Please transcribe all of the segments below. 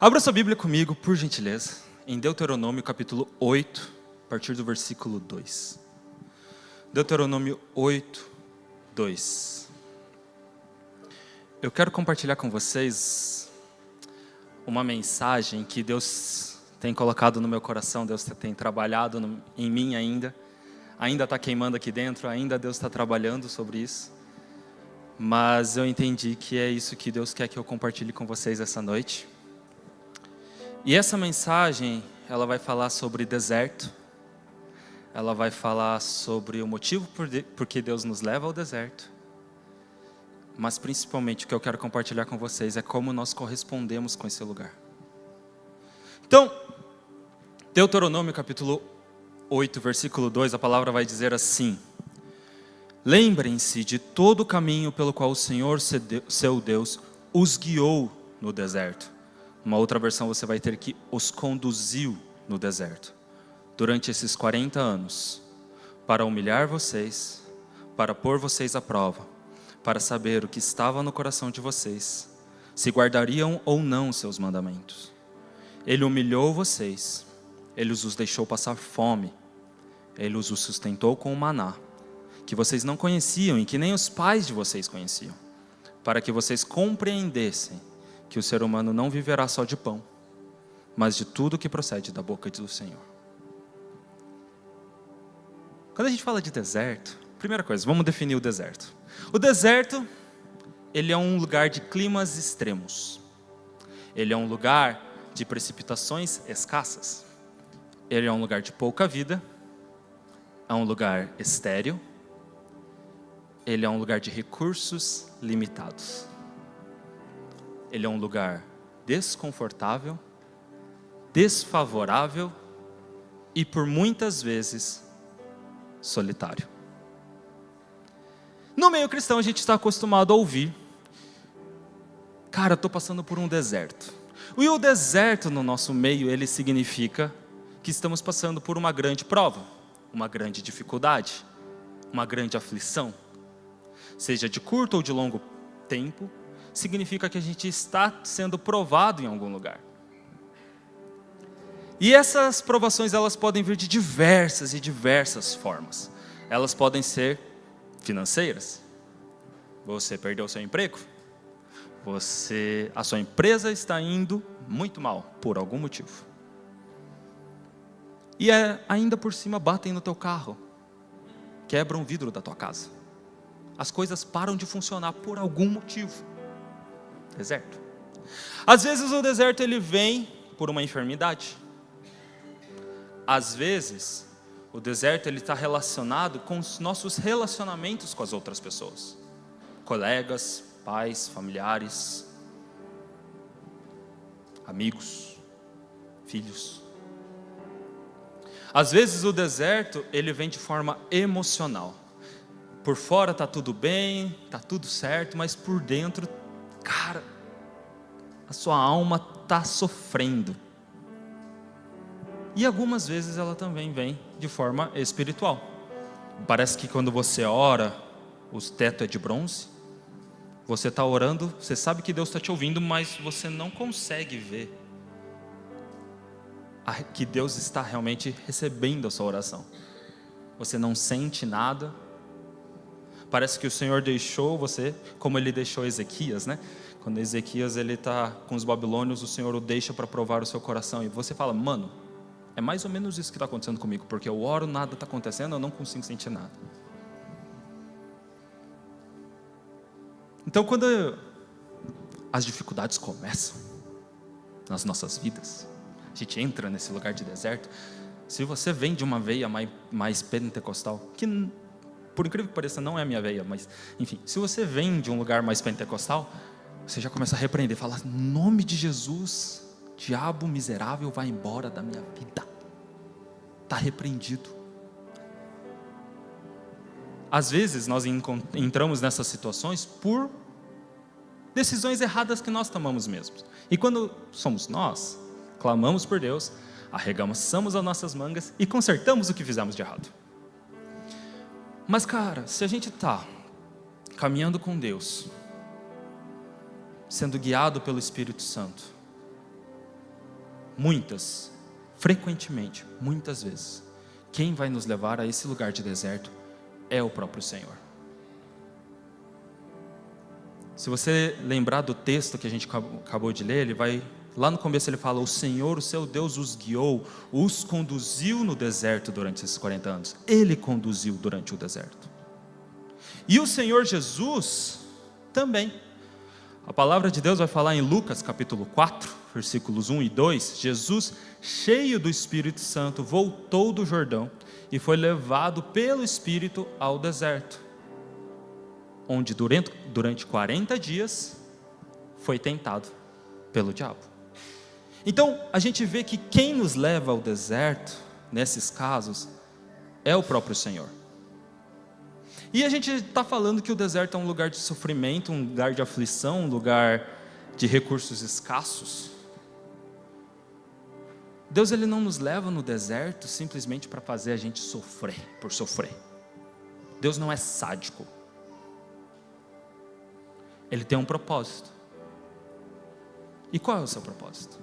Abra sua Bíblia comigo, por gentileza, em Deuteronômio capítulo 8, a partir do versículo 2. Deuteronômio 8, 2. Eu quero compartilhar com vocês uma mensagem que Deus tem colocado no meu coração, Deus tem trabalhado em mim ainda está queimando aqui dentro, ainda Deus está trabalhando sobre isso, mas eu entendi que é isso que Deus quer que eu compartilhe com vocês essa noite. E essa mensagem, ela vai falar sobre deserto, ela vai falar sobre o motivo por que Deus nos leva ao deserto, mas principalmente o que eu quero compartilhar com vocês é como nós correspondemos com esse lugar. Então, Deuteronômio capítulo 8, versículo 2, a palavra vai dizer assim: lembrem-se de todo o caminho pelo qual o Senhor, seu Deus, os guiou no deserto. Uma outra versão você vai ter que os conduziu no deserto, durante esses 40 anos, para humilhar vocês, para pôr vocês à prova, para saber o que estava no coração de vocês, se guardariam ou não seus mandamentos. Ele humilhou vocês, Ele os deixou passar fome, Ele os sustentou com o maná, que vocês não conheciam e que nem os pais de vocês conheciam, para que vocês compreendessem que o ser humano não viverá só de pão, mas de tudo que procede da boca do Senhor. Quando a gente fala de deserto, primeira coisa, vamos definir o deserto. O deserto, ele é um lugar de climas extremos. Ele é um lugar de precipitações escassas. Ele é um lugar de pouca vida. É um lugar estéril. Ele é um lugar de recursos limitados. Ele é um lugar desconfortável, desfavorável e por muitas vezes solitário. No meio cristão a gente está acostumado a ouvir: cara, eu estou passando por um deserto. E o deserto no nosso meio, ele significa que estamos passando por uma grande prova, uma grande dificuldade, uma grande aflição. Seja de curto ou de longo tempo, significa que a gente está sendo provado em algum lugar. E essas provações, elas podem vir de diversas formas. Elas podem ser financeiras. Você perdeu o seu emprego. A sua empresa está indo muito mal, por algum motivo. E ainda por cima batem no teu carro, quebram o vidro da tua casa. As coisas param de funcionar por algum motivo. Deserto. Às vezes o deserto ele vem por uma enfermidade. Às vezes o deserto ele está relacionado com os nossos relacionamentos com as outras pessoas, colegas, pais, familiares, amigos, filhos. Às vezes o deserto ele vem de forma emocional. Por fora está tudo bem, está tudo certo, mas por dentro, cara, a sua alma está sofrendo. E algumas vezes ela também vem de forma espiritual. Parece que quando você ora, o teto é de bronze. Você está orando, você sabe que Deus está te ouvindo, mas você não consegue ver que Deus está realmente recebendo a sua oração. Você não sente nada. Parece que o Senhor deixou você, como Ele deixou Ezequias, né? Quando Ezequias ele está com os babilônios, o Senhor o deixa para provar o seu coração. E você fala: mano, é mais ou menos isso que está acontecendo comigo, porque eu oro, nada está acontecendo, eu não consigo sentir nada. Então, quando as dificuldades começam nas nossas vidas, a gente entra nesse lugar de deserto. Se você vem de uma veia mais pentecostal, que por incrível que pareça não é a minha veia, mas enfim, se você vem de um lugar mais pentecostal, você já começa a repreender, falar: em nome de Jesus, diabo miserável, vai embora da minha vida. Está repreendido. Às vezes nós entramos nessas situações por decisões erradas que nós tomamos mesmos. E quando somos nós, clamamos por Deus, arregaçamos as nossas mangas e consertamos o que fizemos de errado. Mas cara, se a gente está caminhando com Deus, sendo guiado pelo Espírito Santo, muitas, frequentemente, muitas vezes, quem vai nos levar a esse lugar de deserto é o próprio Senhor. Se você lembrar do texto que a gente acabou de ler, ele vai, lá no começo ele fala: o Senhor, o seu Deus, os guiou, os conduziu no deserto durante esses 40 anos. Ele conduziu durante o deserto. E o Senhor Jesus também. A palavra de Deus vai falar em Lucas capítulo 4, versículos 1 e 2, Jesus, cheio do Espírito Santo, voltou do Jordão e foi levado pelo Espírito ao deserto, onde durante 40 dias foi tentado pelo diabo. Então, a gente vê que quem nos leva ao deserto, nesses casos, é o próprio Senhor. E a gente está falando que o deserto é um lugar de sofrimento, um lugar de aflição, um lugar de recursos escassos. Deus, ele não nos leva no deserto simplesmente para fazer a gente sofrer, por sofrer. Deus não é sádico. Ele tem um propósito. E qual é o seu propósito?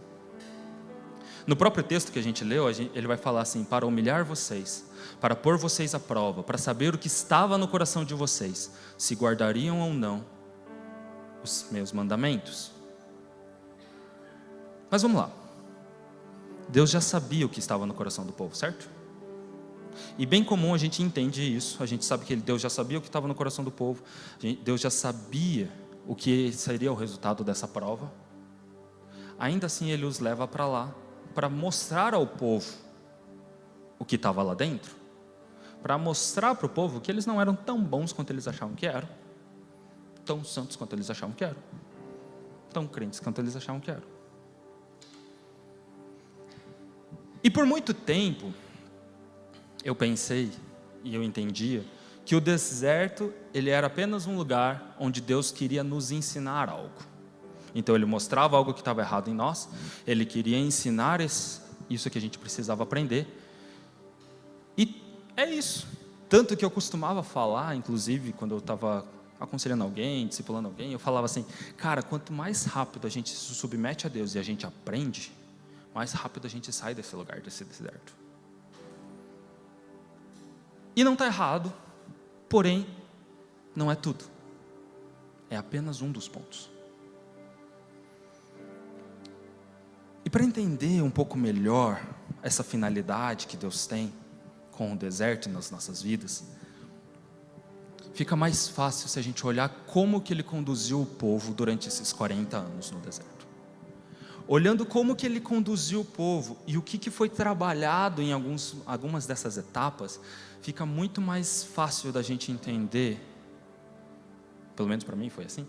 No próprio texto que a gente leu, ele vai falar assim: para humilhar vocês, para pôr vocês à prova, para saber o que estava no coração de vocês, se guardariam ou não os meus mandamentos. Mas vamos lá. Deus já sabia o que estava no coração do povo, certo? E bem comum a gente entende isso. A gente sabe que Deus já sabia o que estava no coração do povo. Deus já sabia o que seria o resultado dessa prova. Ainda assim Ele os leva para lá, para mostrar ao povo o que estava lá dentro, para mostrar para o povo que eles não eram tão bons quanto eles achavam que eram, tão santos quanto eles achavam que eram, tão crentes quanto eles achavam que eram. E por muito tempo eu pensei e eu entendia que o deserto, ele era apenas um lugar onde Deus queria nos ensinar algo. Então ele mostrava algo que estava errado em nós, ele queria ensinar isso que a gente precisava aprender. E é isso. Tanto que eu costumava falar, inclusive quando eu estava aconselhando alguém, discipulando alguém, eu falava assim: cara, quanto mais rápido a gente se submete a Deus e a gente aprende, mais rápido a gente sai desse lugar, desse deserto. E não está errado, porém, não é tudo. É apenas um dos pontos. E para entender um pouco melhor essa finalidade que Deus tem com o deserto nas nossas vidas, fica mais fácil se a gente olhar como que Ele conduziu o povo durante esses 40 anos no deserto. Olhando como que Ele conduziu o povo e o que foi trabalhado em algumas dessas etapas, fica muito mais fácil da gente entender, pelo menos para mim foi assim,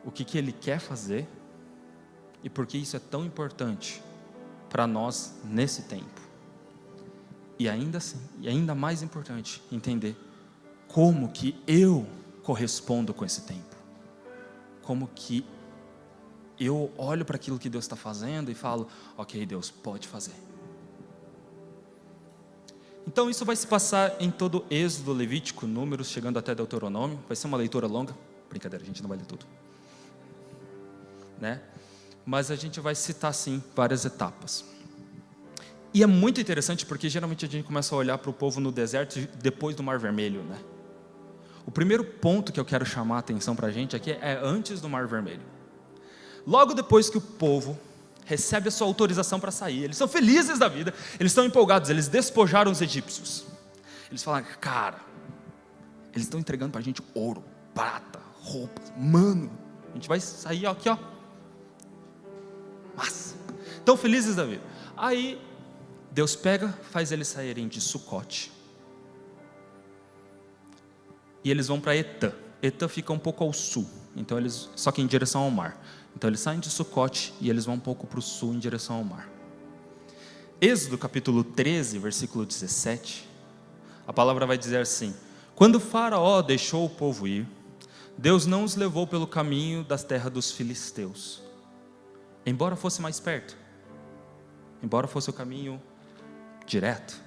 o que Ele quer fazer e por que isso é tão importante para nós nesse tempo. E ainda assim, e ainda mais importante, entender como que eu correspondo com esse tempo. Como que eu olho para aquilo que Deus está fazendo e falo: ok, Deus, pode fazer. Então isso vai se passar em todo Êxodo, Levítico, Números, chegando até Deuteronômio. Vai ser uma leitura longa. Brincadeira, a gente não vai ler tudo, né? Mas a gente vai citar sim várias etapas. E é muito interessante porque geralmente a gente começa a olhar para o povo no deserto depois do Mar Vermelho, né? O primeiro ponto que eu quero chamar a atenção para a gente aqui é antes do Mar Vermelho. Logo depois que o povo recebe a sua autorização para sair, eles são felizes da vida, eles estão empolgados, eles despojaram os egípcios. Eles falam: cara, eles estão entregando para a gente ouro, prata, roupas, mano, a gente vai sair aqui, ó. Mas, tão felizes da vida. Aí, Deus pega, faz eles saírem de Sucote. E eles vão para Etã. Etã fica um pouco ao sul, então só que em direção ao mar. Então eles saem de Sucote e eles vão um pouco para o sul em direção ao mar. Êxodo capítulo 13, versículo 17, a palavra vai dizer assim: quando Faraó deixou o povo ir, Deus não os levou pelo caminho das terras dos filisteus, embora fosse mais perto, embora fosse o caminho direto,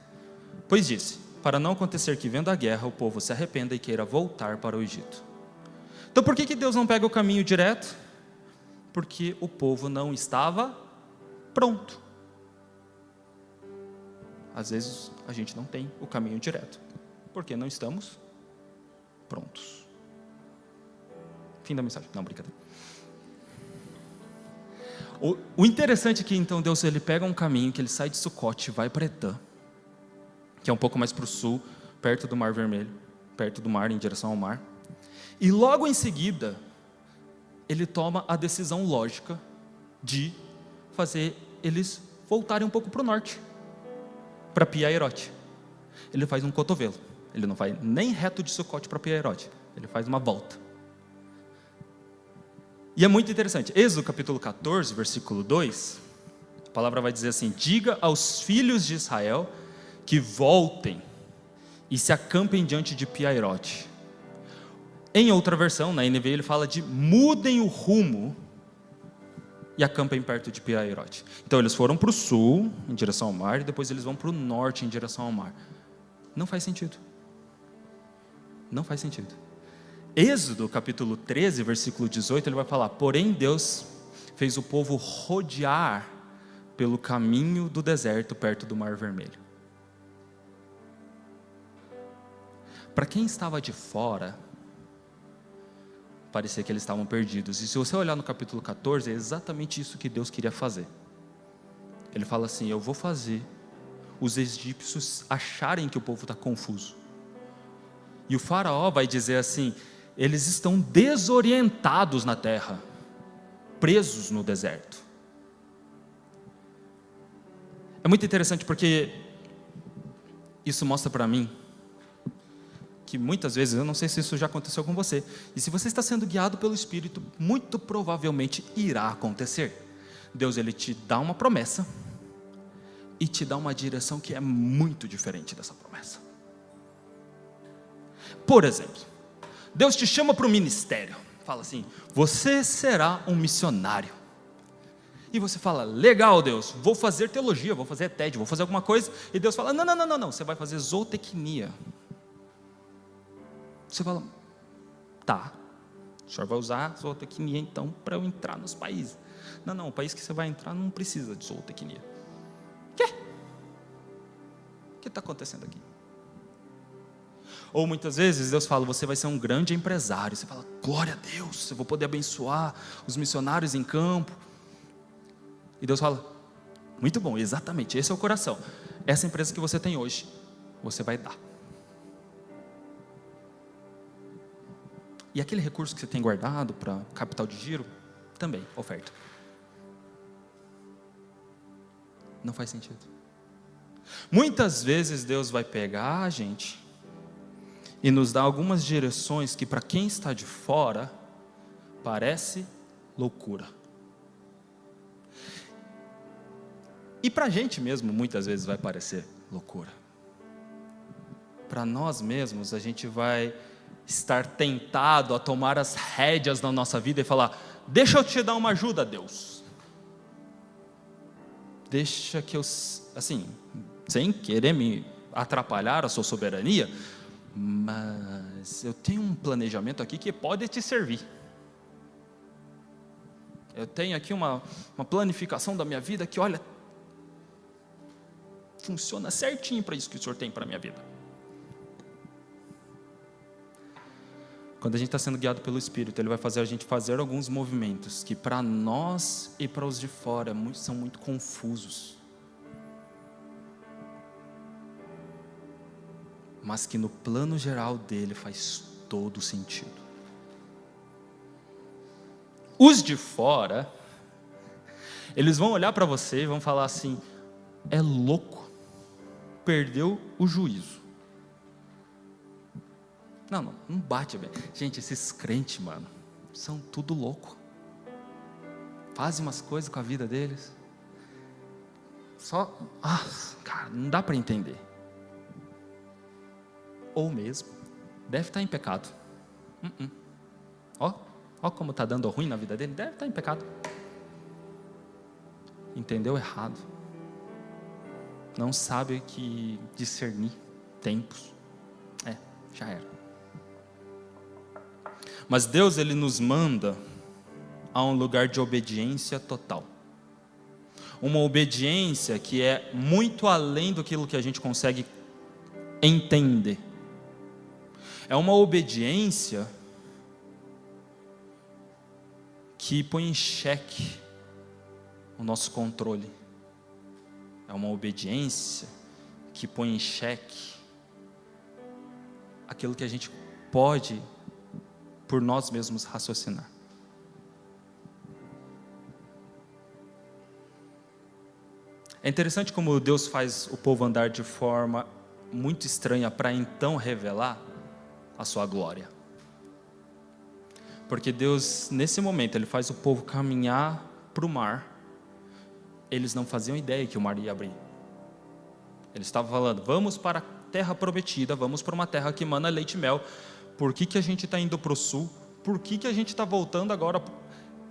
pois disse: para não acontecer que vendo a guerra o povo se arrependa e queira voltar para o Egito. Então por que Deus não pega o caminho direto? Porque o povo não estava pronto. às vezes a gente não tem o caminho direto, porque não estamos prontos. Fim da mensagem. Não, brincadeira. O interessante é que então Deus ele pega um caminho que ele sai de Sucote e vai para Etã, que é um pouco mais para o sul, perto do Mar Vermelho, perto do mar, em direção ao mar. E logo em seguida, ele toma a decisão lógica de fazer eles voltarem um pouco para o norte, para Piaerote. Ele faz um cotovelo. Ele não vai nem reto de Sucote para Piaerote. Ele faz uma volta. E é muito interessante. Êxodo capítulo 14, versículo 2, a palavra vai dizer assim: diga aos filhos de Israel que voltem e se acampem diante de Piaerote. Em outra versão, na NVI, ele fala de mudem o rumo e acampem perto de Piaerote. Então eles foram para o sul, em direção ao mar, e depois eles vão para o norte, em direção ao mar. Não faz sentido. Não faz sentido. Êxodo capítulo 13, versículo 18, ele vai falar: porém Deus fez o povo rodear pelo caminho do deserto perto do Mar Vermelho. Para quem estava de fora, parecia que eles estavam perdidos. E se você olhar no capítulo 14, é exatamente isso que Deus queria fazer. Ele fala assim: eu vou fazer os egípcios acharem que o povo está confuso. E o faraó vai dizer assim: eles estão desorientados na terra, presos no deserto. É muito interessante porque isso mostra para mim que muitas vezes, eu não sei se isso já aconteceu com você, e se você está sendo guiado pelo Espírito, muito provavelmente irá acontecer. Deus ele te dá uma promessa e te dá uma direção que é muito diferente dessa promessa. Por exemplo, Deus te chama para o ministério, fala assim: você será um missionário. E você fala: legal, Deus, vou fazer teologia, vou fazer TED, vou fazer alguma coisa. E Deus fala: não, você vai fazer zootecnia. Você fala: tá, o senhor vai usar zootecnia então para eu entrar nos países. Não, o país que você vai entrar não precisa de zootecnia. O que está acontecendo aqui? Ou muitas vezes Deus fala: você vai ser um grande empresário. Você fala: glória a Deus, eu vou poder abençoar os missionários em campo. E Deus fala: muito bom, exatamente, esse é o coração. Essa empresa que você tem hoje, você vai dar. E aquele recurso que você tem guardado para capital de giro, também, oferta. Não faz sentido. Muitas vezes Deus vai pegar a gente e nos dar algumas direções que para quem está de fora parece loucura. E para a gente mesmo muitas vezes vai parecer loucura. Para nós mesmos a gente vai estar tentado a tomar as rédeas da nossa vida e falar: deixa eu te dar uma ajuda, Deus. Deixa que eu, assim, sem querer me atrapalhar a sua soberania, mas eu tenho um planejamento aqui que pode te servir. Eu tenho aqui uma planificação da minha vida que, olha, funciona certinho para isso que o Senhor tem para a minha vida. Quando a gente está sendo guiado pelo Espírito, Ele vai fazer a gente fazer alguns movimentos que para nós e para os de fora são muito confusos, mas que no plano geral dele faz todo sentido. Os de fora, eles vão olhar para você e vão falar assim: é louco, perdeu o juízo. Não bate bem. Gente, esses crentes, mano, são tudo louco. Fazem umas coisas com a vida deles. Cara, não dá para entender. Ou mesmo, deve estar em pecado. Ó como está dando ruim na vida dele, deve estar em pecado. Entendeu errado. Não sabe que discernir tempos. Já era. Mas Deus, Ele nos manda a um lugar de obediência total. uma obediência que é muito além daquilo que a gente consegue entender. É uma obediência que põe em xeque o nosso controle. É uma obediência que põe em xeque aquilo que a gente pode, por nós mesmos, raciocinar. É interessante como Deus faz o povo andar de forma muito estranha para então revelar a sua glória. Porque Deus, nesse momento, Ele faz o povo caminhar para o mar. Eles não faziam ideia que o mar ia abrir. Ele estava falando, vamos para a terra prometida, vamos para uma terra que emana leite e mel. Por que a gente está indo para o sul? Por que a gente está voltando agora?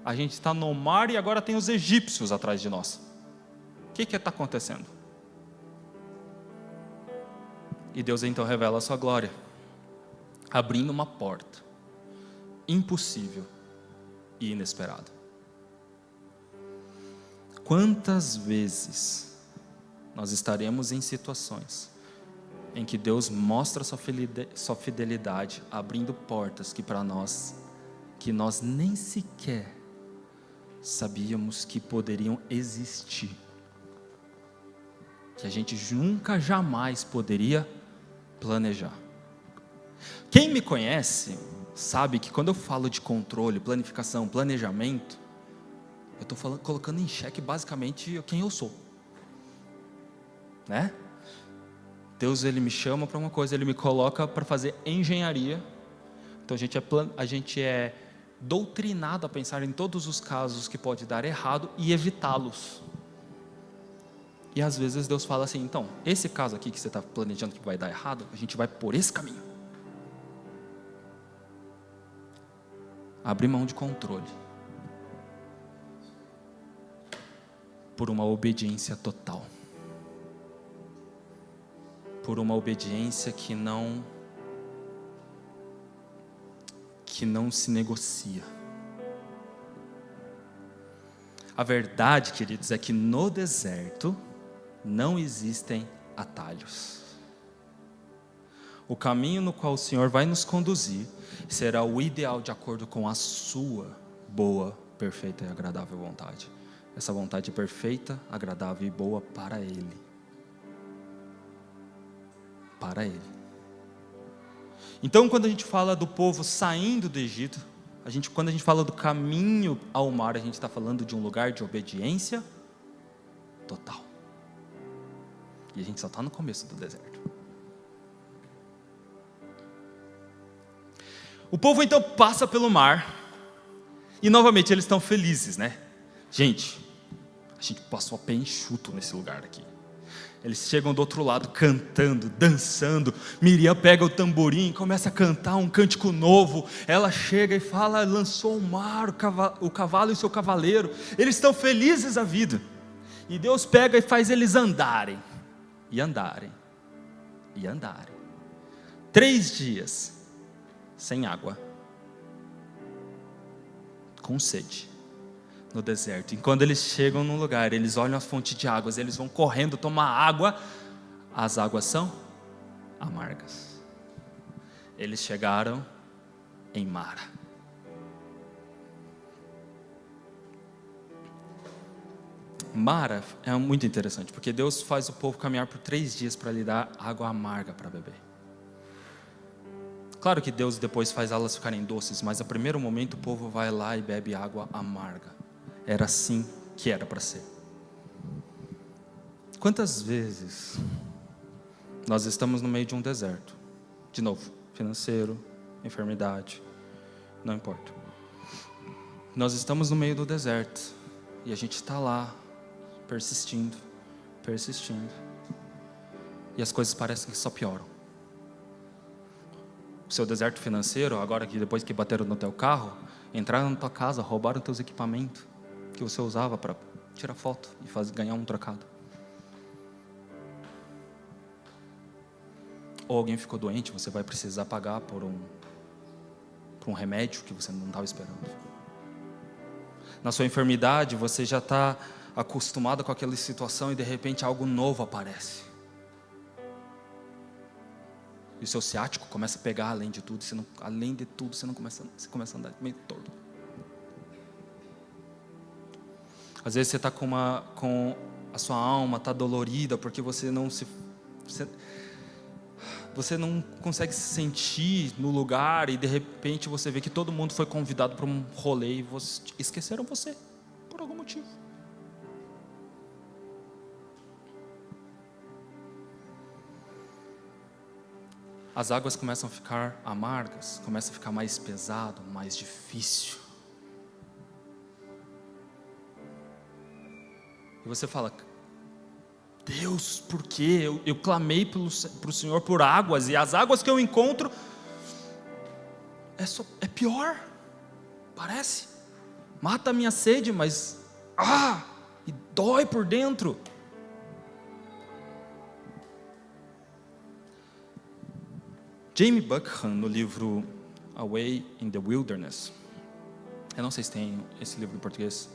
A gente está no mar e agora tem os egípcios atrás de nós. O que está acontecendo? E Deus então revela a sua glória, abrindo uma porta impossível e inesperada. Quantas vezes nós estaremos em situações em que Deus mostra sua fidelidade, abrindo portas que para nós, que nós nem sequer sabíamos que poderiam existir, que a gente nunca jamais poderia planejar. Quem me conhece sabe que quando eu falo de controle, planificação, planejamento, eu estou colocando em xeque basicamente quem eu sou, né? Deus, Ele me chama para uma coisa, Ele me coloca para fazer engenharia. Então a gente é doutrinado a pensar em todos os casos que pode dar errado e evitá-los. E às vezes Deus fala assim, então, esse caso aqui que você está planejando que vai dar errado, a gente vai por esse caminho. Abrir mão de controle por uma obediência total. Por uma obediência que não se negocia. A verdade, queridos, é que no deserto não existem atalhos. O caminho no qual o Senhor vai nos conduzir será o ideal de acordo com a sua boa, perfeita e agradável vontade. Essa vontade perfeita, agradável e boa para Ele. Para Ele. Então, quando a gente fala do povo saindo do Egito, quando a gente fala do caminho ao mar, a gente está falando de um lugar de obediência total. E a gente só está no começo do deserto. O povo então passa pelo mar. E novamente eles estão felizes, né? Gente, a gente passou a pé enxuto nesse lugar aqui. Eles chegam do outro lado cantando, dançando. Miriam pega o tamborim, começa a cantar um cântico novo. Ela chega e fala, lançou o mar, o cavalo e seu cavaleiro. Eles estão felizes da vida. E Deus pega e faz eles andarem. E andarem. E andarem. 3 dias sem água. Com sede. No deserto. E quando eles chegam num lugar, eles olham a fonte de águas, eles vão correndo tomar água. As águas são amargas. Eles chegaram em Mara. Mara é muito interessante, porque Deus faz o povo caminhar por 3 dias para lhe dar água amarga para beber. Claro que Deus depois faz elas ficarem doces, mas no primeiro momento o povo vai lá e bebe água amarga. Era assim que era para ser. Quantas vezes nós estamos no meio de um deserto? De novo, financeiro, enfermidade, não importa. Nós estamos no meio do deserto e a gente está lá, persistindo. E as coisas parecem que só pioram. O seu deserto financeiro, agora que depois que bateram no teu carro, entraram na tua casa, roubaram teus equipamentos que você usava para tirar foto e ganhar um trocado. Ou alguém ficou doente, você vai precisar pagar por um remédio que você não estava esperando. Na sua enfermidade, você já está acostumado com aquela situação e de repente algo novo aparece. E o seu ciático começa a pegar além de tudo, você começa a andar meio torto. Às vezes você está com a sua alma está dolorida porque você não consegue se sentir no lugar e de repente você vê que todo mundo foi convidado para um rolê e esqueceram você por algum motivo. As águas começam a ficar amargas, começa a ficar mais pesado, mais difícil. E você fala: Deus, por quê? Eu clamei para o Senhor por águas, e as águas que eu encontro é pior, parece. Mata a minha sede, mas e dói por dentro. Jamie Buchan, no livro Away in the Wilderness, eu não sei se tem esse livro em português,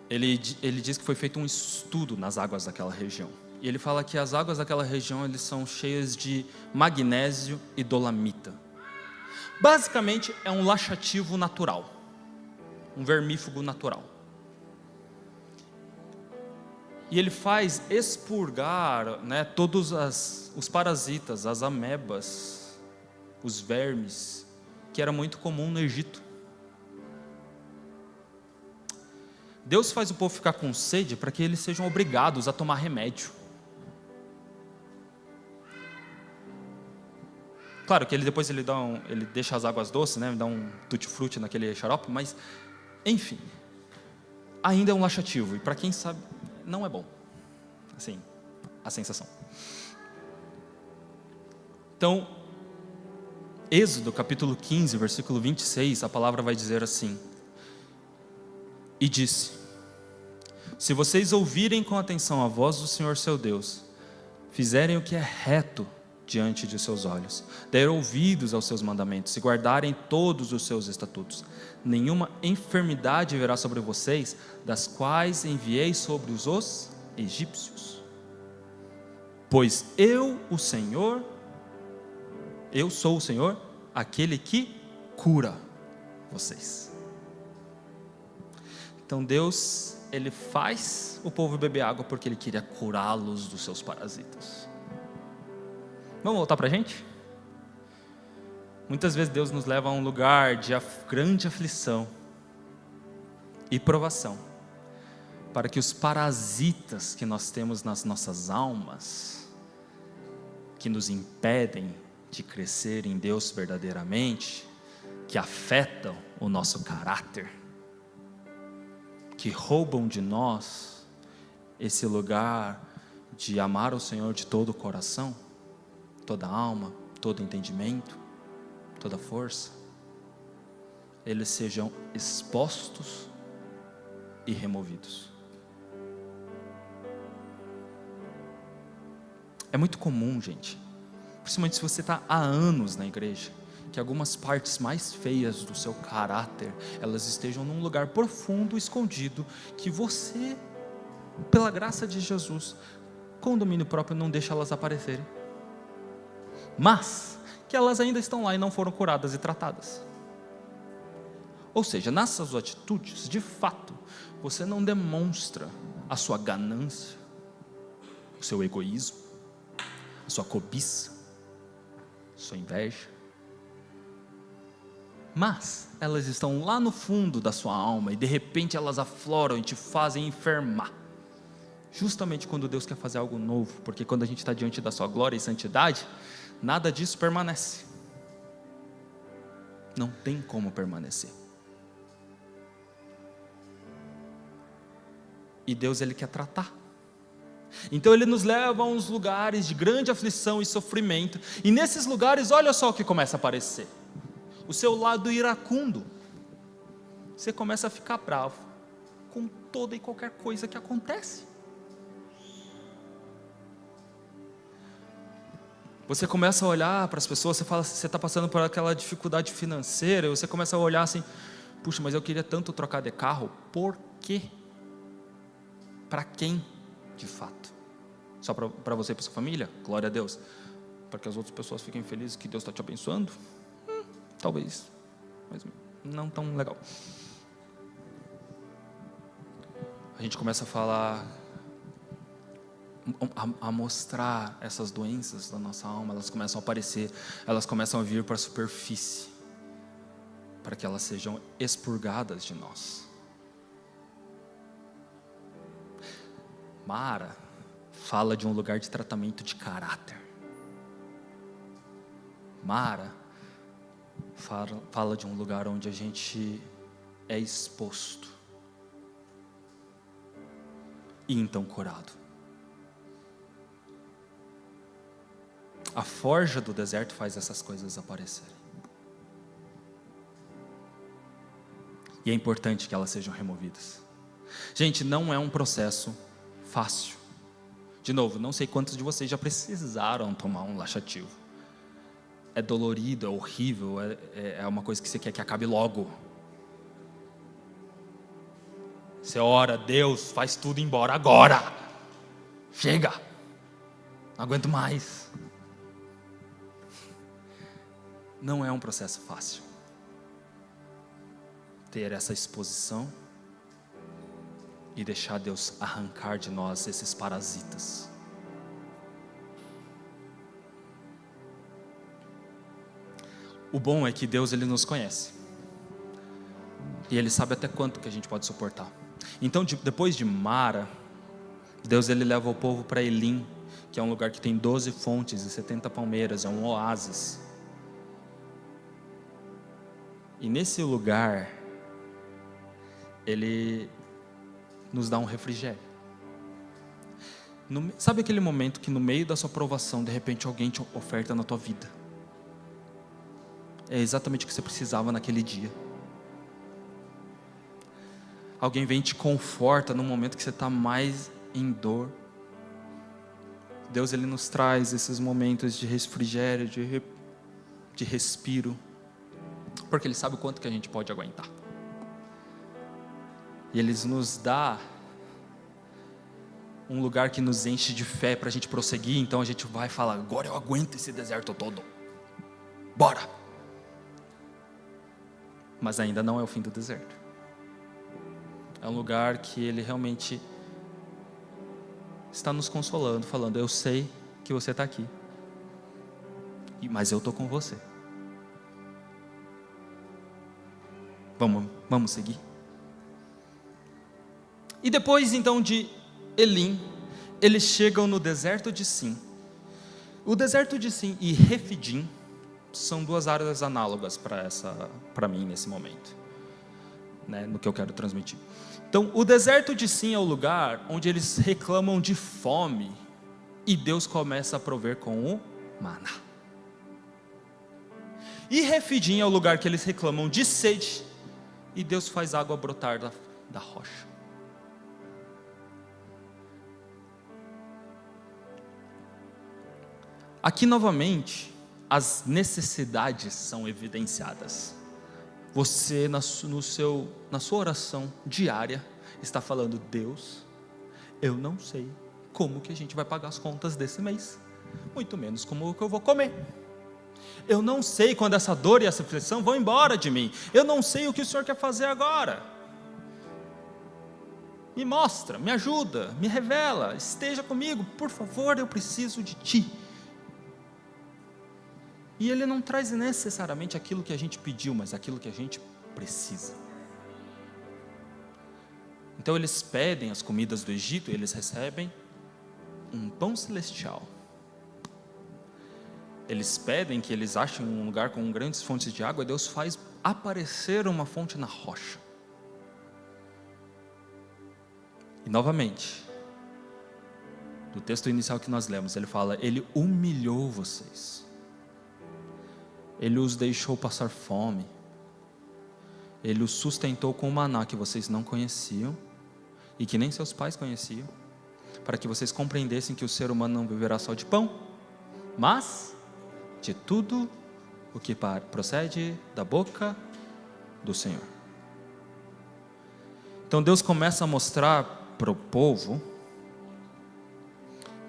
ele diz que foi feito um estudo nas águas daquela região. E ele fala que as águas daquela região eles são cheias de magnésio e dolamita. Basicamente é um laxativo natural, um vermífugo natural. E ele faz expurgar, todos os parasitas, as amebas, os vermes, que era muito comum no Egito. Deus faz o povo ficar com sede para que eles sejam obrigados a tomar remédio. Claro que depois ele deixa as águas doces, dá um tutti-frutti naquele xarope, mas, enfim, ainda é um laxativo, e para quem sabe, não é bom, assim, a sensação. Então, Êxodo capítulo 15, versículo 26, a palavra vai dizer assim: e disse: se vocês ouvirem com atenção a voz do Senhor seu Deus, fizerem o que é reto diante de seus olhos, der ouvidos aos seus mandamentos e guardarem todos os seus estatutos, nenhuma enfermidade virá sobre vocês, das quais enviei sobre os egípcios. Pois eu sou o Senhor, aquele que cura vocês. Então Deus, Ele faz o povo beber água porque Ele queria curá-los dos seus parasitas. Vamos voltar para a gente? Muitas vezes Deus nos leva a um lugar de grande aflição e provação, para que os parasitas que nós temos nas nossas almas, que nos impedem de crescer em Deus verdadeiramente, que afetam o nosso caráter, que roubam de nós esse lugar de amar o Senhor de todo o coração, toda a alma, todo entendimento, toda a força, eles sejam expostos e removidos. É muito comum, gente, principalmente se você está há anos na igreja, que algumas partes mais feias do seu caráter, elas estejam num lugar profundo, escondido, que você, pela graça de Jesus, com domínio próprio, não deixa elas aparecerem, mas que elas ainda estão lá e não foram curadas e tratadas. Ou seja, nas suas atitudes, de fato, você não demonstra a sua ganância, o seu egoísmo, a sua cobiça, sua inveja, mas elas estão lá no fundo da sua alma e de repente elas afloram e te fazem enfermar, justamente quando Deus quer fazer algo novo, porque quando a gente está diante da sua glória e santidade, nada disso permanece, não tem como permanecer. E Deus, Ele quer tratar. Então Ele nos leva a uns lugares de grande aflição e sofrimento, e nesses lugares, olha só o que começa a aparecer: o seu lado iracundo. Você começa a ficar bravo com toda e qualquer coisa que acontece. Você começa a olhar para as pessoas, você fala, você está passando por aquela dificuldade financeira, você começa a olhar assim: puxa, mas eu queria tanto trocar de carro, por quê? Para quem, de fato? Só para você e para sua família? Glória a Deus. Para que as outras pessoas fiquem felizes que Deus está te abençoando? Talvez, mas não tão legal. A gente começa a falar, a mostrar essas doenças da nossa alma, elas começam a aparecer, elas começam a vir para a superfície, para que elas sejam expurgadas de nós. Mara fala de um lugar de tratamento de caráter. Mara fala de um lugar onde a gente é exposto e então curado. A forja do deserto faz essas coisas aparecerem. E é importante que elas sejam removidas. Gente, não é um processo fácil. De novo, não sei quantos de vocês já precisaram tomar um laxativo. É dolorido, é horrível, é uma coisa que você quer que acabe logo. Você ora, Deus, faz tudo embora agora. Chega, não aguento mais. Não é um processo fácil ter essa exposição e deixar Deus arrancar de nós esses parasitas. O bom é que Deus, Ele nos conhece. E Ele sabe até quanto que a gente pode suportar. Então, depois de Mara, Deus, Ele leva o povo para Elim, que é um lugar que tem 12 fontes e 70 palmeiras, é um oásis. E nesse lugar, Ele nos dá um refrigério. Sabe aquele momento que no meio da sua provação, de repente alguém te oferta na tua vida? É exatamente o que você precisava naquele dia. Alguém vem e te conforta no momento que você está mais em dor. Deus, Ele nos traz esses momentos de refrigério, de respiro, porque Ele sabe o quanto que a gente pode aguentar. E Ele nos dá um lugar que nos enche de fé para a gente prosseguir. Então a gente vai falar, agora eu aguento esse deserto todo, bora. Mas ainda não é o fim do deserto. É um lugar que Ele realmente está nos consolando, falando, eu sei que você está aqui, mas eu estou com você. Vamos seguir. E depois então de Elim, eles chegam no deserto de Sim. O deserto de Sim e Refidim são duas áreas análogas para mim nesse momento, né, no que eu quero transmitir. Então, o deserto de Sim é o lugar onde eles reclamam de fome e Deus começa a prover com o maná. E Refidim é o lugar que eles reclamam de sede e Deus faz água brotar da rocha. Aqui novamente, as necessidades são evidenciadas. Você na sua oração diária está falando, Deus, eu não sei como que a gente vai pagar as contas desse mês, muito menos como que eu vou comer. Eu não sei quando essa dor e essa aflição vão embora de mim. Eu não sei o que o Senhor quer fazer agora. Me mostra, me ajuda, me revela, esteja comigo, por favor, eu preciso de Ti. E Ele não traz necessariamente aquilo que a gente pediu, mas aquilo que a gente precisa. Então eles pedem as comidas do Egito e eles recebem um pão celestial. Eles pedem que eles achem um lugar com grandes fontes de água e Deus faz aparecer uma fonte na rocha. E novamente, no texto inicial que nós lemos, ele fala, Ele humilhou vocês. Ele os deixou passar fome. Ele os sustentou com o maná que vocês não conheciam e que nem seus pais conheciam, para que vocês compreendessem que o ser humano não viverá só de pão, mas de tudo o que procede da boca do Senhor. Então Deus começa a mostrar para o povo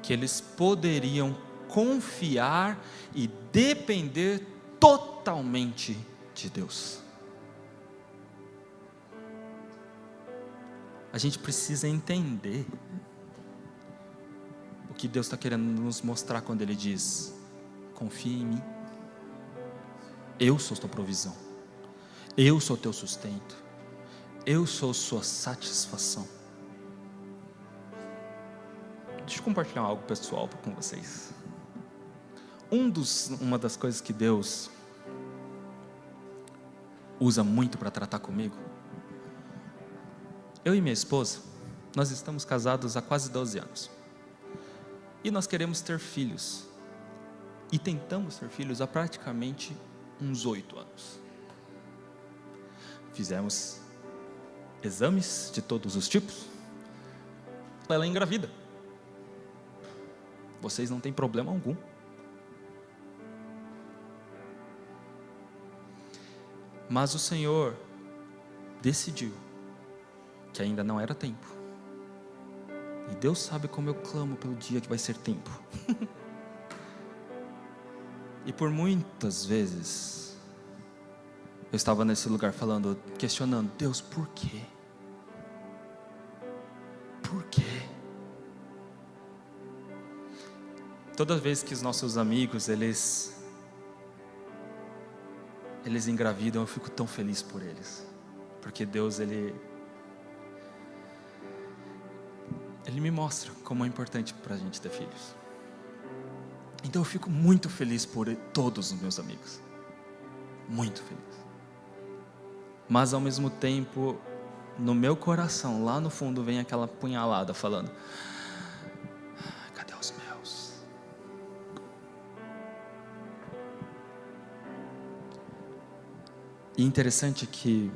que eles poderiam confiar e depender totalmente de Deus. A gente precisa entender o que Deus está querendo nos mostrar quando Ele diz: confia em mim, eu sou tua provisão, eu sou teu sustento, eu sou sua satisfação. Deixa eu compartilhar algo pessoal com vocês. Uma das coisas que Deus usa muito para tratar comigo, eu e minha esposa, nós estamos casados há quase 12 anos. E nós queremos ter filhos. E tentamos ter filhos há praticamente uns 8 anos. Fizemos exames de todos os tipos. Ela é engravida. Vocês não têm problema algum. Mas o Senhor decidiu que ainda não era tempo. E Deus sabe como eu clamo pelo dia que vai ser tempo. E por muitas vezes eu estava nesse lugar falando, questionando: Deus, por quê? Por quê? Toda vez que os nossos amigos eles engravidam, eu fico tão feliz por eles, porque Deus ele me mostra como é importante para a gente ter filhos. Então eu fico muito feliz por todos os meus amigos, muito feliz. Mas ao mesmo tempo, no meu coração, lá no fundo, vem aquela punhalada falando: cadê os meus? E interessante que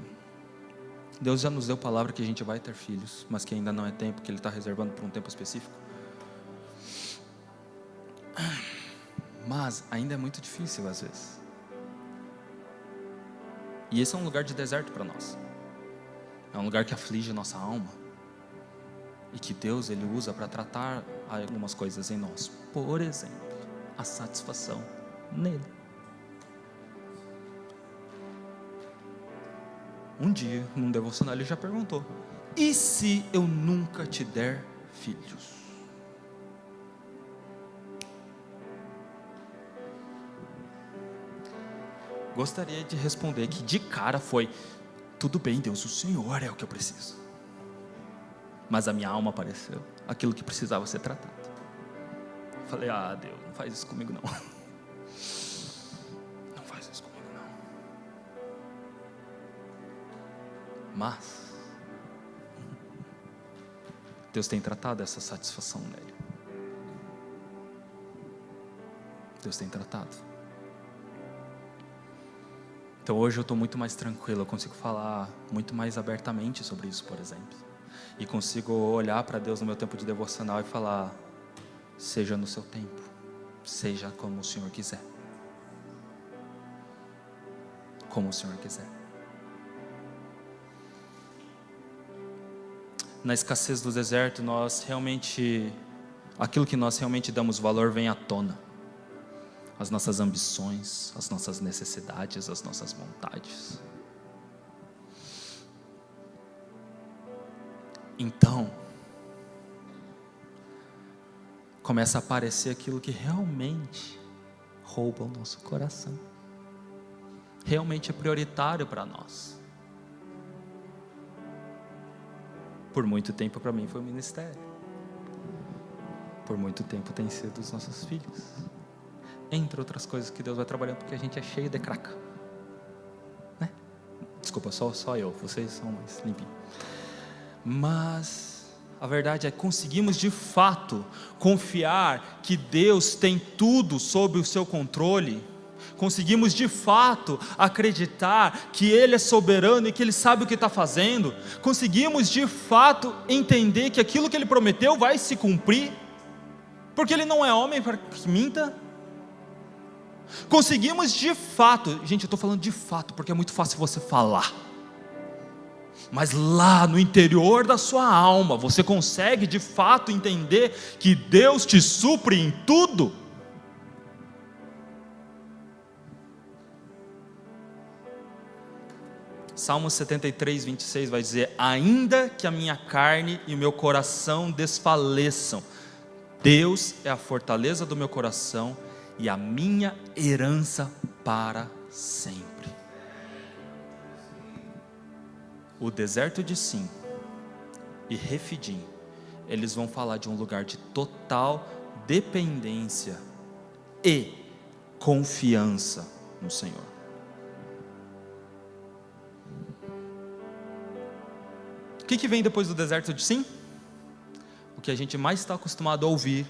Deus já nos deu palavra que a gente vai ter filhos, mas que ainda não é tempo, que Ele está reservando para um tempo específico. Mas ainda é muito difícil às vezes. E esse é um lugar de deserto para nós. É um lugar que aflige a nossa alma. E que Deus Ele usa para tratar algumas coisas em nós. Por exemplo, a satisfação nele. Um dia, num devocional, Ele já perguntou: e se eu nunca te der filhos? Gostaria de responder que de cara foi: tudo bem, Deus, o Senhor é o que eu preciso. Mas a minha alma apareceu, aquilo que precisava ser tratado. Falei: ah, Deus, não faz isso comigo não. Não faz isso comigo não. Mas Deus tem tratado essa satisfação nele. Deus tem tratado. Então hoje eu estou muito mais tranquilo, eu consigo falar muito mais abertamente sobre isso, por exemplo. E consigo olhar para Deus no meu tempo de devocional e falar: seja no seu tempo, seja como o Senhor quiser. Como o Senhor quiser. Na escassez do deserto, aquilo que nós realmente damos valor vem à tona. As nossas ambições, as nossas necessidades, as nossas vontades. Então, começa a aparecer aquilo que realmente rouba o nosso coração. Realmente é prioritário para nós. Por muito tempo para mim foi o ministério. Por muito tempo tem sido os nossos filhos. Entre outras coisas que Deus vai trabalhando, porque a gente é cheio de craca, né? Desculpa, só eu, vocês são mais limpinhos. Mas a verdade é que conseguimos de fato confiar que Deus tem tudo sob o seu controle. Conseguimos de fato acreditar que Ele é soberano e que Ele sabe o que está fazendo. Conseguimos de fato entender que aquilo que Ele prometeu vai se cumprir, porque Ele não é homem para que minta. Conseguimos de fato, gente, eu estou falando de fato porque é muito fácil você falar. mas lá no interior da sua alma, você consegue de fato entender que Deus te supre em tudo? Salmo 73, 26 vai dizer: ainda que a minha carne e o meu coração desfaleçam, Deus é a fortaleza do meu coração e a minha herança para sempre. O deserto de Sim e Refidim, eles vão falar de um lugar de total dependência e confiança no Senhor. O que vem depois do deserto de Sim? O que a gente mais está acostumado a ouvir,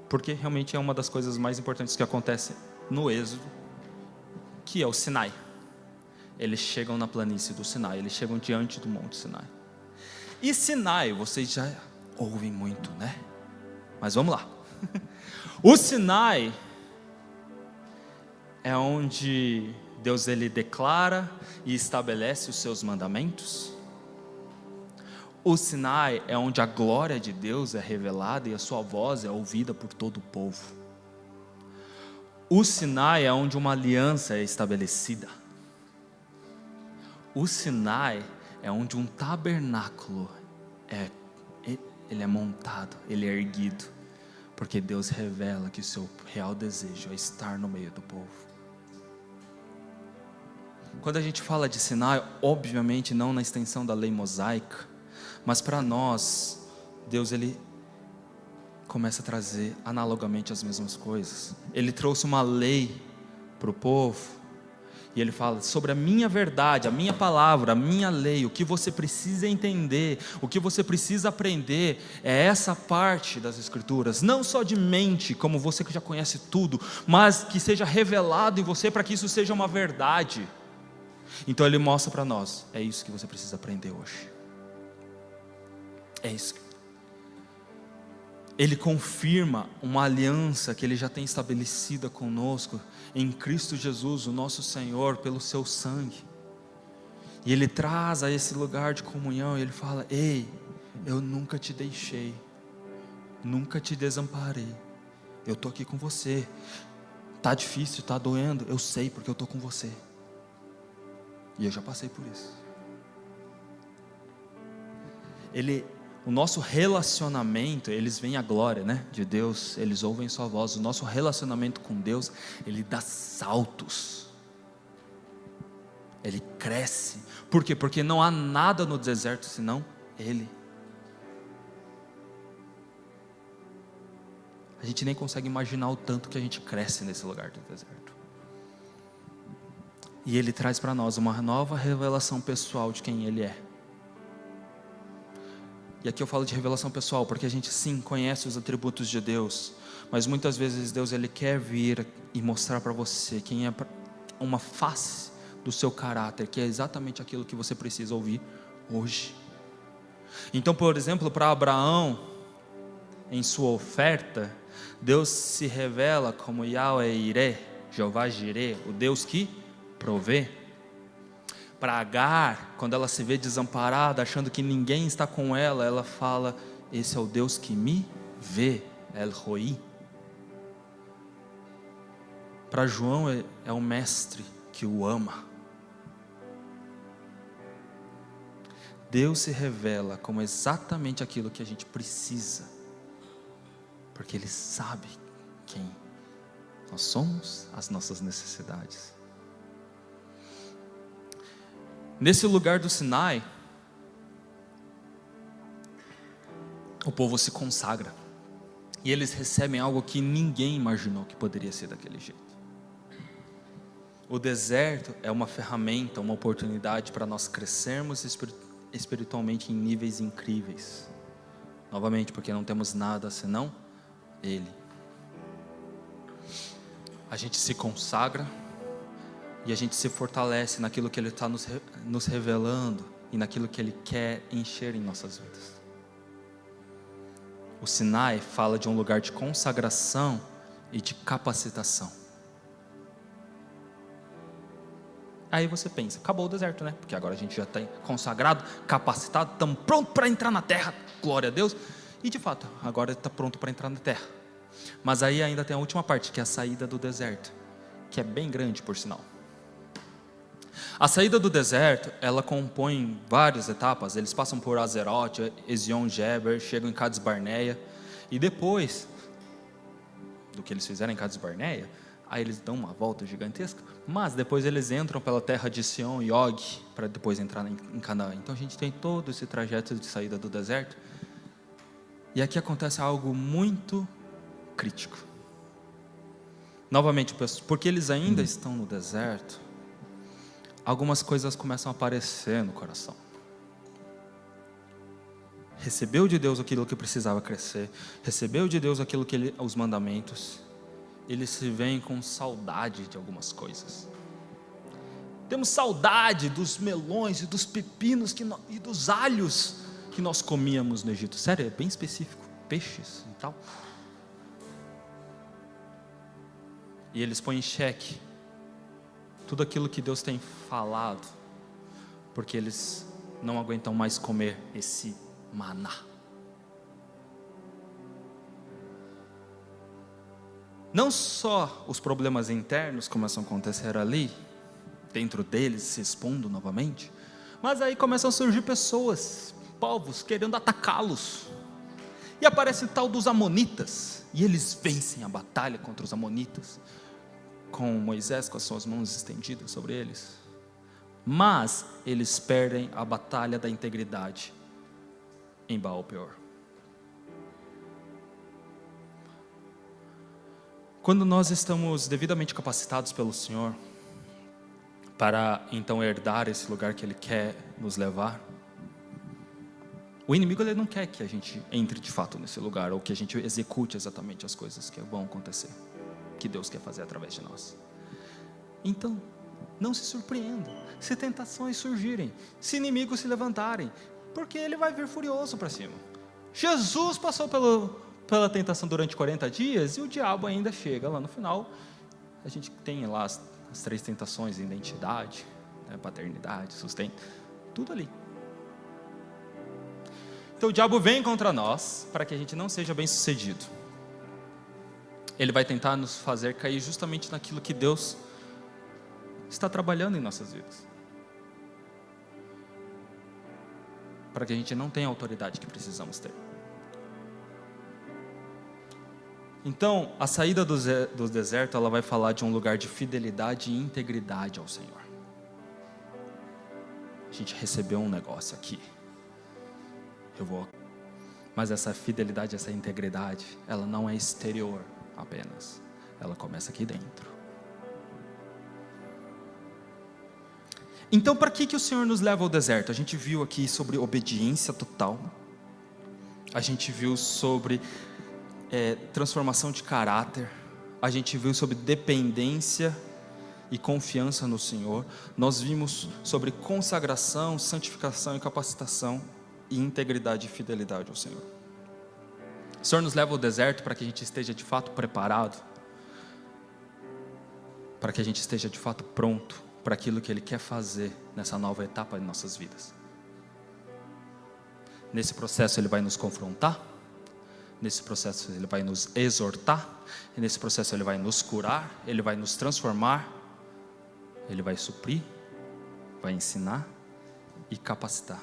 porque realmente é uma das coisas mais importantes que acontece no Êxodo, que é o Sinai. Eles chegam na planície do Sinai, eles chegam diante do Monte Sinai. E Sinai, vocês já ouvem muito, né? Mas vamos lá. O Sinai é onde Deus ele declara e estabelece os seus mandamentos. O Sinai é onde a glória de Deus é revelada e a sua voz é ouvida por todo o povo. O Sinai é onde uma aliança é estabelecida. O Sinai é onde um tabernáculo ele é montado, ele é erguido, porque Deus revela que o seu real desejo é estar no meio do povo. Quando a gente fala de Sinai, obviamente não na extensão da lei mosaica, mas para nós, Deus ele começa a trazer analogamente as mesmas coisas. Ele trouxe uma lei para o povo, e ele fala sobre a minha verdade, a minha palavra, a minha lei. O que você precisa entender, o que você precisa aprender, é essa parte das Escrituras, não só de mente, como você que já conhece tudo, mas que seja revelado em você, para que isso seja uma verdade. Então ele mostra para nós, é isso que você precisa aprender hoje, é isso. Ele confirma uma aliança que ele já tem estabelecida conosco em Cristo Jesus, o nosso Senhor, pelo seu sangue. E ele traz a esse lugar de comunhão e ele fala: ei, eu nunca te deixei, nunca te desamparei, eu estou aqui com você. Está difícil, está doendo, eu sei, porque eu estou com você, e eu já passei por isso. O nosso relacionamento, eles veem a glória, né, de Deus, eles ouvem sua voz. O nosso relacionamento com Deus, ele dá saltos, ele cresce. Por quê? Porque não há nada no deserto senão Ele. A gente nem consegue imaginar o tanto que a gente cresce nesse lugar do deserto. E Ele traz para nós uma nova revelação pessoal de quem Ele é. E aqui eu falo de revelação pessoal, porque a gente sim conhece os atributos de Deus, mas muitas vezes Deus ele quer vir e mostrar para você quem é uma face do seu caráter, que é exatamente aquilo que você precisa ouvir hoje. Então, por exemplo, para Abraão, em sua oferta, Deus se revela como Yahweh Iré, Jeová Jireh, o Deus que provê. Para Agar, quando ela se vê desamparada, achando que ninguém está com ela, ela fala: esse é o Deus que me vê, El Roi. Para João é o mestre que o ama. Deus se revela como exatamente aquilo que a gente precisa, porque Ele sabe quem nós somos, as nossas necessidades. Nesse lugar do Sinai, o povo se consagra, e eles recebem algo que ninguém imaginou que poderia ser daquele jeito. O deserto é uma ferramenta, uma oportunidade para nós crescermos espiritualmente em níveis incríveis. Novamente, porque não temos nada senão Ele. A gente se consagra e a gente se fortalece naquilo que Ele está nos revelando e naquilo que Ele quer encher em nossas vidas. O Sinai fala de um lugar de consagração e de capacitação. Aí você pensa, acabou o deserto, né? Porque agora a gente já está consagrado, capacitado, estamos prontos para entrar na terra, glória a Deus. E de fato, agora está pronto para entrar na terra. Mas aí ainda tem a última parte, que é a saída do deserto, que é bem grande, por sinal. A saída do deserto, ela compõe várias etapas. Eles passam por Azerote, Ezion-Geber, chegam em Cades Barneia, e depois do que eles fizeram em Cades Barneia, aí eles dão uma volta gigantesca, mas depois eles entram pela terra de Sião e Og, para depois entrar em Canaã. Então a gente tem todo esse trajeto de saída do deserto, e aqui acontece algo muito crítico. Novamente, porque eles ainda estão no deserto, algumas coisas começam a aparecer no coração. Recebeu de Deus aquilo que precisava crescer, recebeu de Deus aquilo que os mandamentos, eles se veem com saudade de algumas coisas. Temos saudade dos melões e dos pepinos e dos alhos que nós comíamos no Egito. Sério, é bem específico, peixes e tal. E eles põem em xeque tudo aquilo que Deus tem falado, porque eles não aguentam mais comer esse maná. Não só os problemas internos começam a acontecer ali, dentro deles, se expondo novamente, mas aí começam a surgir pessoas, povos, querendo atacá-los. E aparece o tal dos amonitas, e eles vencem a batalha contra os amonitas, com Moisés com as suas mãos estendidas sobre eles. Mas eles perdem a batalha da integridade em Baal-Peor. Quando nós estamos devidamente capacitados pelo Senhor para então herdar esse lugar que Ele quer nos levar, o inimigo ele não quer que a gente entre de fato nesse lugar, ou que a gente execute exatamente as coisas que vão acontecer, que Deus quer fazer através de nós. Então, não se surpreenda se tentações surgirem, se inimigos se levantarem, porque ele vai vir furioso para cima. Jesus passou pela tentação durante 40 dias, e o diabo ainda chega lá no final. A gente tem lá as 3 tentações: identidade, paternidade, sustento, tudo ali. Então o diabo vem contra nós para que a gente não seja bem sucedido. Ele vai tentar nos fazer cair justamente naquilo que Deus está trabalhando em nossas vidas, para que a gente não tenha a autoridade que precisamos ter. Então, a saída do deserto, ela vai falar de um lugar de fidelidade e integridade ao Senhor. A gente recebeu um negócio aqui, mas essa fidelidade, essa integridade, ela não é exterior apenas, ela começa aqui dentro. Então, para que o Senhor nos leva ao deserto? A gente viu aqui sobre obediência total, a gente viu sobre transformação de caráter, a gente viu sobre dependência e confiança no Senhor, nós vimos sobre consagração, santificação e capacitação, e integridade e fidelidade ao Senhor. O Senhor nos leva ao deserto para que a gente esteja de fato preparado, para que a gente esteja de fato pronto para aquilo que Ele quer fazer nessa nova etapa de nossas vidas. Nesse processo Ele vai nos confrontar, nesse processo Ele vai nos exortar, e nesse processo Ele vai nos curar, Ele vai nos transformar, Ele vai suprir, vai ensinar e capacitar.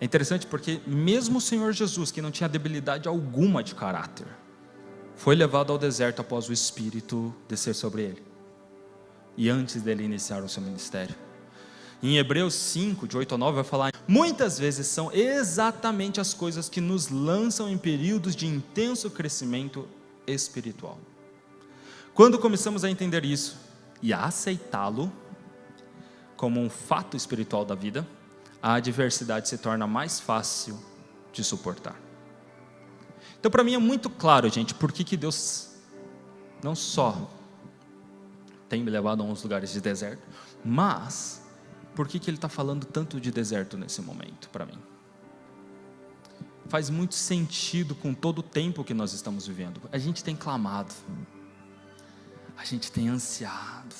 É interessante porque mesmo o Senhor Jesus, que não tinha debilidade alguma de caráter, foi levado ao deserto após o Espírito descer sobre Ele, e antes dele iniciar o seu ministério. Em Hebreus 5, de 8 a 9, vai falar: muitas vezes são exatamente as coisas que nos lançam em períodos de intenso crescimento espiritual. Quando começamos a entender isso e a aceitá-lo como um fato espiritual da vida, a adversidade se torna mais fácil de suportar. Então, para mim é muito claro, gente, por que Deus não só tem me levado a uns lugares de deserto, mas por que Ele está falando tanto de deserto nesse momento para mim. Faz muito sentido com todo o tempo que nós estamos vivendo. A gente tem clamado, a gente tem ansiado,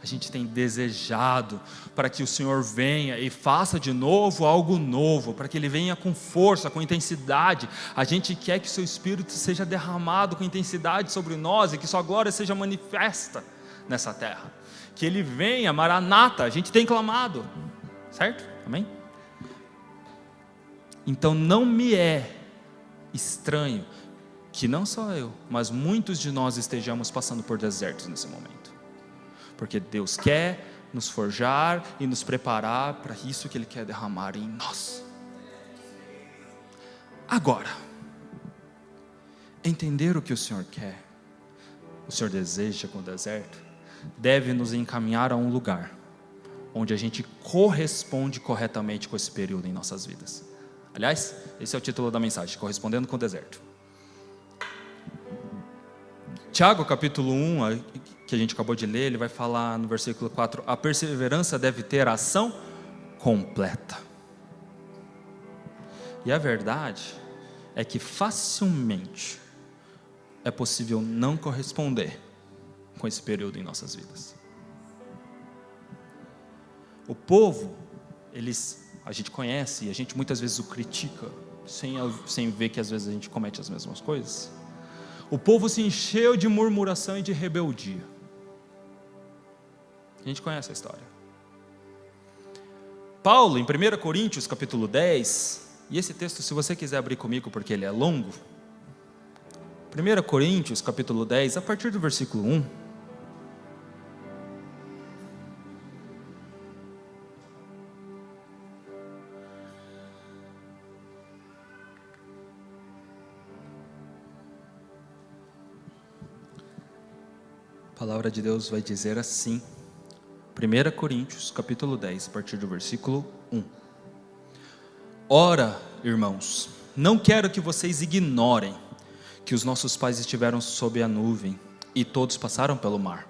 A gente tem desejado para que o Senhor venha e faça de novo algo novo, para que Ele venha com força, com intensidade. A gente quer que o Seu Espírito seja derramado com intensidade sobre nós e que Sua glória seja manifesta nessa terra. Que Ele venha, Maranata, a gente tem clamado, certo? Amém? Então não me é estranho que não só eu, mas muitos de nós estejamos passando por desertos nesse momento, porque Deus quer nos forjar e nos preparar para isso que Ele quer derramar em nós. Agora, entender o que o Senhor quer, o Senhor deseja com o deserto, deve nos encaminhar a um lugar onde a gente corresponde corretamente com esse período em nossas vidas. Aliás, esse é o título da mensagem, correspondendo com o deserto. Tiago capítulo 1, que a gente acabou de ler, ele vai falar no versículo 4, a perseverança deve ter ação completa. E a verdade é que facilmente é possível não corresponder com esse período em nossas vidas. O povo, a gente conhece e a gente muitas vezes o critica, sem ver que às vezes a gente comete as mesmas coisas. O povo se encheu de murmuração e de rebeldia. A gente conhece a história. Paulo, em 1 Coríntios capítulo 10, e esse texto, se você quiser abrir comigo, porque ele é longo, 1 Coríntios capítulo 10, a partir do versículo 1, a palavra de Deus vai dizer assim, 1 Coríntios capítulo 10, a partir do versículo 1. Ora, irmãos, não quero que vocês ignorem que os nossos pais estiveram sob a nuvem e todos passaram pelo mar.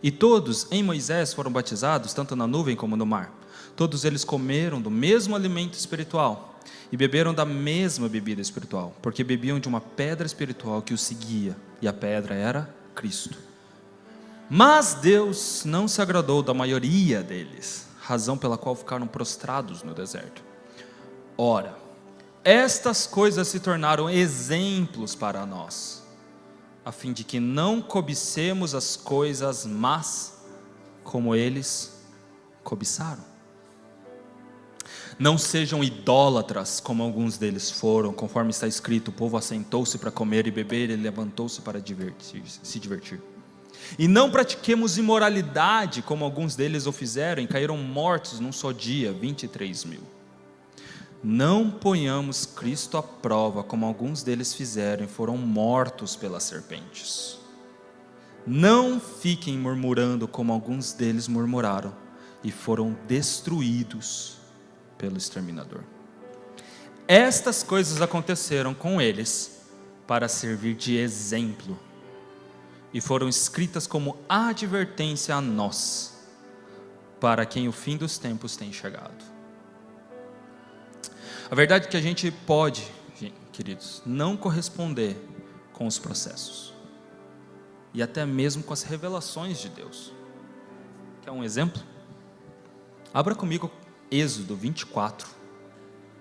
E todos em Moisés foram batizados, tanto na nuvem como no mar. Todos eles comeram do mesmo alimento espiritual e beberam da mesma bebida espiritual, porque bebiam de uma pedra espiritual que os seguia, e a pedra era Cristo. Mas Deus não se agradou da maioria deles, razão pela qual ficaram prostrados no deserto. Ora, estas coisas se tornaram exemplos para nós, a fim de que não cobicemos as coisas más como eles cobiçaram. Não sejam idólatras como alguns deles foram, conforme está escrito, o povo assentou-se para comer e beber e levantou-se para se divertir. E não pratiquemos imoralidade, como alguns deles o fizeram, e caíram mortos num só dia, 23.000. Não ponhamos Cristo à prova, como alguns deles fizeram, e foram mortos pelas serpentes. Não fiquem murmurando, como alguns deles murmuraram, e foram destruídos pelo exterminador. Estas coisas aconteceram com eles, para servir de exemplo, e foram escritas como advertência a nós, para quem o fim dos tempos tem chegado. A verdade é que a gente pode, queridos, não corresponder com os processos, e até mesmo com as revelações de Deus. Quer um exemplo? Abra comigo Êxodo 24,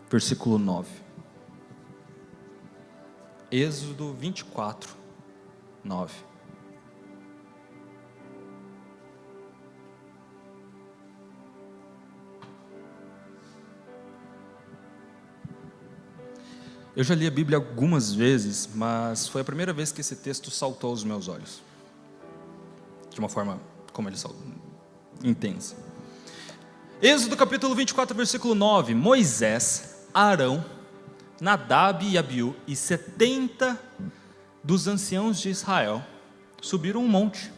versículo 9. Êxodo 24, 9. Eu já li a Bíblia algumas vezes, mas foi a primeira vez que esse texto saltou aos meus olhos, de uma forma como ele saltou, intensa. Êxodo capítulo 24, versículo 9. Moisés, Arão, Nadab e Abiú e 70 dos anciãos de Israel subiram um monte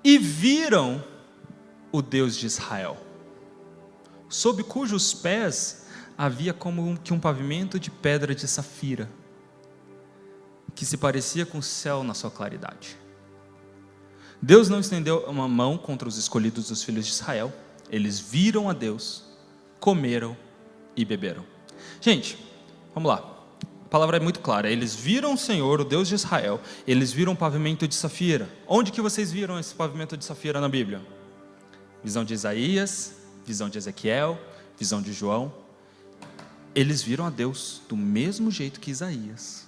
e viram o Deus de Israel, sob cujos pés havia como que um pavimento de pedra de safira, que se parecia com o céu na sua claridade. Deus não estendeu uma mão contra os escolhidos dos filhos de Israel. Eles viram a Deus, comeram e beberam. Gente, vamos lá. A palavra é muito clara. Eles viram o Senhor, o Deus de Israel. Eles viram um pavimento de safira. Onde que vocês viram esse pavimento de safira na Bíblia? Visão de Isaías, visão de Ezequiel, visão de João. Eles viram a Deus do mesmo jeito que Isaías,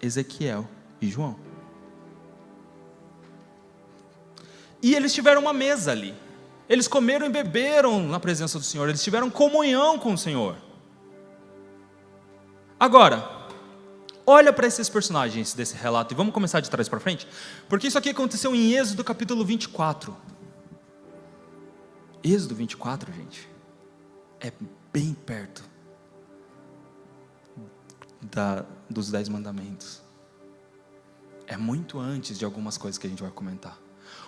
Ezequiel e João. E eles tiveram uma mesa ali. Eles comeram e beberam na presença do Senhor. Eles tiveram comunhão com o Senhor. Agora, olha para esses personagens desse relato. E vamos começar de trás para frente. Porque isso aqui aconteceu em Êxodo capítulo 24. Êxodo 24, gente, é bem perto dos 10 mandamentos. É muito antes de algumas coisas que a gente vai comentar.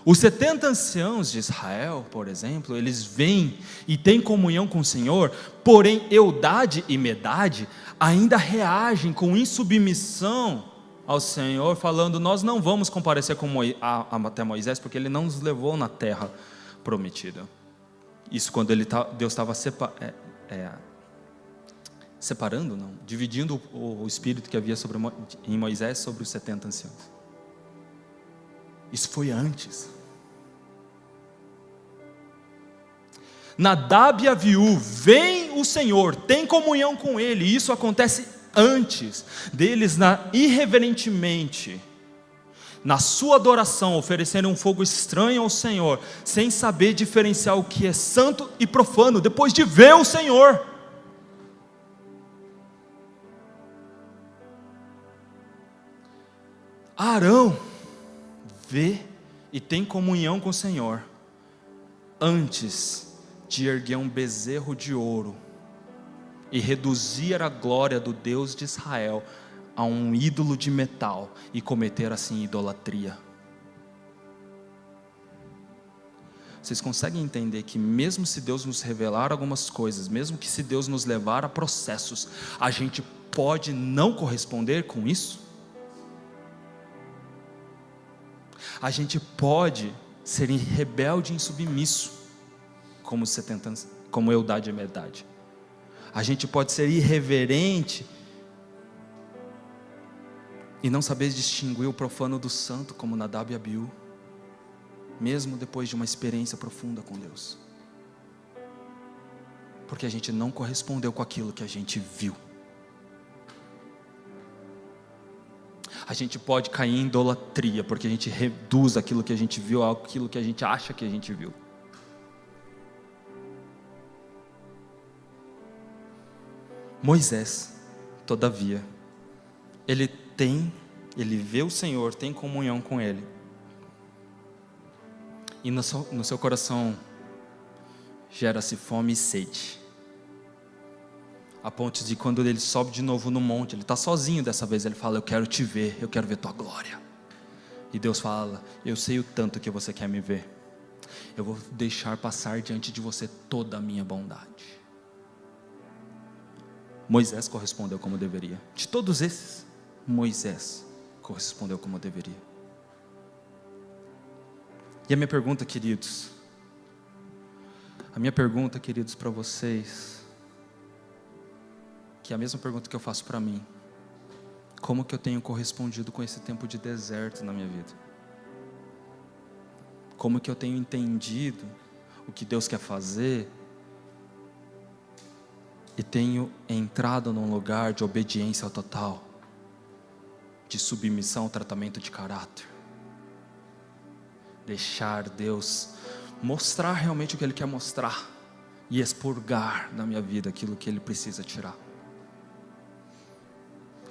Os 70 anciãos de Israel, por exemplo, eles vêm e têm comunhão com o Senhor, porém Eldade e Medade ainda reagem com insubmissão ao Senhor, falando: nós não vamos comparecer até Moisés, porque ele não nos levou na terra prometida. Isso quando Deus estava separando, não, dividindo o espírito que havia em Moisés sobre os 70 anciãos. Isso foi antes. Nadab e Abiú, vem o Senhor, tem comunhão com Ele. Isso acontece antes deles, irreverentemente, na sua adoração, oferecerem um fogo estranho ao Senhor, sem saber diferenciar o que é santo e profano, depois de ver o Senhor. Arão vê e tem comunhão com o Senhor antes de erguer um bezerro de ouro e reduzir a glória do Deus de Israel a um ídolo de metal e cometer assim idolatria. Vocês conseguem entender que mesmo se Deus nos revelar algumas coisas, mesmo que se Deus nos levar a processos, a gente pode não corresponder com isso? A gente pode ser rebelde e insubmisso, como Eldade e Medade. A gente pode ser irreverente e não saber distinguir o profano do santo, como Nadab e Abiú, mesmo depois de uma experiência profunda com Deus, porque a gente não correspondeu com aquilo que a gente viu. A gente pode cair em idolatria, porque a gente reduz aquilo que a gente viu àquilo que a gente acha que a gente viu. Moisés, todavia, ele vê o Senhor, tem comunhão com Ele, e no seu coração gera-se fome e sede, a ponto de quando ele sobe de novo no monte, ele está sozinho dessa vez, ele fala: eu quero te ver, eu quero ver tua glória. E Deus fala: eu sei o tanto que você quer me ver, eu vou deixar passar diante de você toda a minha bondade. Moisés correspondeu como deveria. De todos esses, Moisés correspondeu como deveria. E a minha pergunta, queridos, para vocês, que é a mesma pergunta que eu faço para mim: como que eu tenho correspondido com esse tempo de deserto na minha vida? Como que eu tenho entendido o que Deus quer fazer e tenho entrado num lugar de obediência total, de submissão ao tratamento de caráter? Deixar Deus mostrar realmente o que Ele quer mostrar e expurgar na minha vida aquilo que Ele precisa tirar.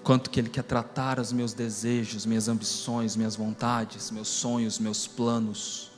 Quanto que Ele quer tratar os meus desejos, minhas ambições, minhas vontades, meus sonhos, meus planos.